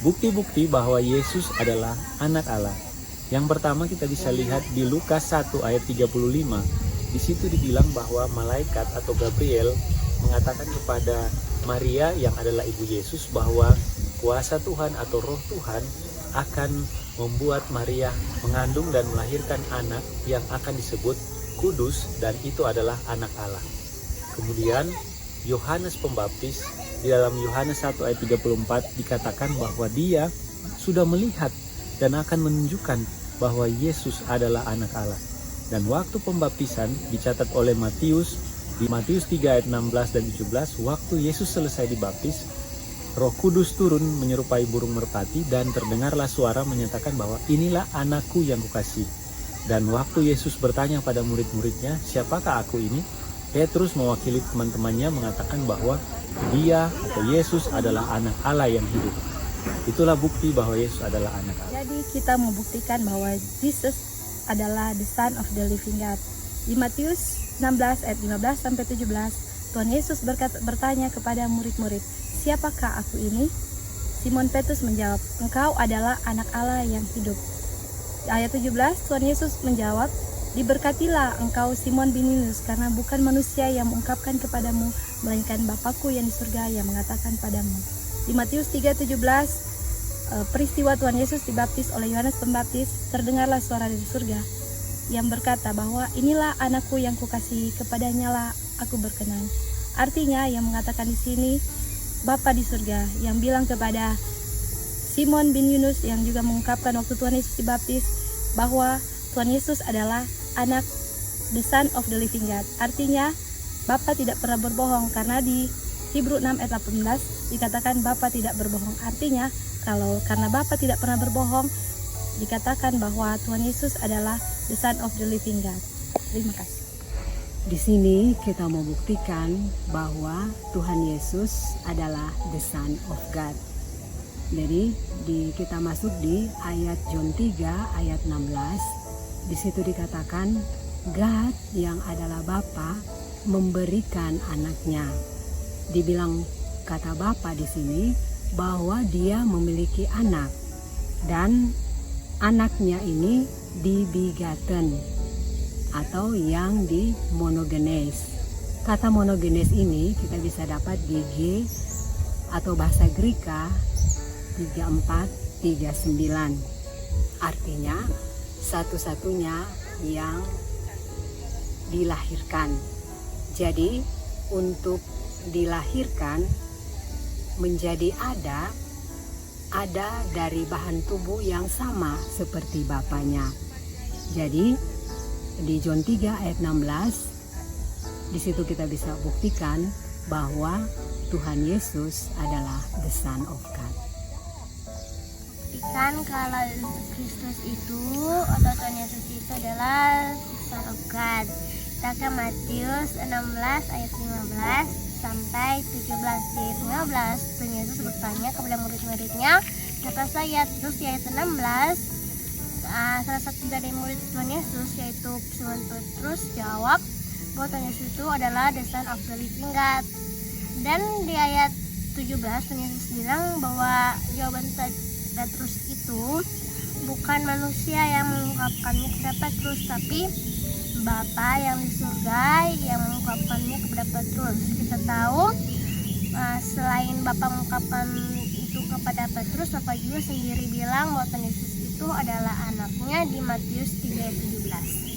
Bukti-bukti bahwa Yesus adalah anak Allah. Yang pertama kita bisa lihat di Lukas 1 ayat 35. Di situ dibilang bahwa malaikat atau Gabriel mengatakan kepada Maria yang adalah ibu Yesus bahwa kuasa Tuhan atau roh Tuhan akan membuat Maria mengandung dan melahirkan anak yang akan disebut kudus, dan itu adalah anak Allah. Kemudian Yohanes Pembaptis di dalam Yohanes 1 ayat 34 dikatakan bahwa dia sudah melihat dan akan menunjukkan bahwa Yesus adalah anak Allah. Dan waktu pembaptisan dicatat oleh Matius di Matius 3 ayat 16 dan 17, waktu Yesus selesai dibaptis, Roh Kudus turun menyerupai burung merpati dan terdengarlah suara menyatakan bahwa inilah anakku yang kukasihi. Dan waktu Yesus bertanya pada murid-muridnya, siapakah aku ini? Petrus mewakili teman-temannya mengatakan bahwa dia atau Yesus adalah anak Allah yang hidup. Itulah bukti bahwa Yesus adalah anak Allah. Jadi kita membuktikan bahwa Yesus adalah the Son of the Living God. Di Matius 16 ayat 15 sampai 17, Tuhan Yesus bertanya kepada murid-murid, siapakah aku ini? Simon Petrus menjawab, engkau adalah anak Allah yang hidup. Di ayat 17, Tuhan Yesus menjawab, diberkatilah engkau Simon bin Yunus, karena bukan manusia yang mengungkapkan kepadamu, melainkan Bapakku yang di surga yang mengatakan padamu. Di Matius 3:17, peristiwa Tuhan Yesus dibaptis oleh Yohanes Pembaptis, terdengarlah suara dari surga yang berkata bahwa inilah anakku yang kukasihi, kepadanya lah aku berkenan. Artinya yang mengatakan di sini Bapa di surga yang bilang kepada Simon bin Yunus yang juga mengungkapkan waktu Tuhan Yesus dibaptis bahwa Tuhan Yesus adalah anak the Son of the Living God. Artinya Bapa tidak pernah berbohong, karena di Hebrew 6 ayat 18 dikatakan Bapa tidak berbohong. Artinya karena Bapa tidak pernah berbohong, dikatakan bahwa Tuhan Yesus adalah the Son of the Living God. Terima kasih. Di sini kita membuktikan bahwa Tuhan Yesus adalah the Son of God. Jadi kita masuk di ayat John 3 ayat 16. Di situ dikatakan God yang adalah Bapa memberikan anaknya. Dibilang kata Bapa di sini bahwa dia memiliki anak dan anaknya ini dibigaten atau yang di monogenes. Kata monogenes ini kita bisa dapat di G atau bahasa Greka 3439. Artinya satu-satunya yang dilahirkan. Jadi untuk dilahirkan menjadi ada dari bahan tubuh yang sama seperti bapaknya. Jadi di John 3 ayat 16 di situ kita bisa buktikan bahwa Tuhan Yesus adalah the Son of God. Buktikan kalau Kristus itu atau Tuhan Yesus itu adalah Son of God. Kita ke Matius 16 ayat 15 sampai 17. Di ayat 15 Tuhan Yesus bertanya kepada murid-muridnya, kata saya. Terus di ayat 16 salah satu dari murid Tuhan Yesus yaitu Simon Petrus jawab bahwa Tuhan Yesus itu adalah the Son of the Living God. Dan di ayat 17 Tuhan Yesus bilang bahwa jawaban Petrus itu bukan manusia yang mengungkapkannya kepada Petrus, tapi Bapa yang di surga yang mengungkapkannya kepada Petrus. Kita tahu selain Bapa mengungkapkan itu kepada Petrus, Bapa juga sendiri bilang bahwa Tuhan Yesus itu adalah anaknya di Matius 3 ayat 17.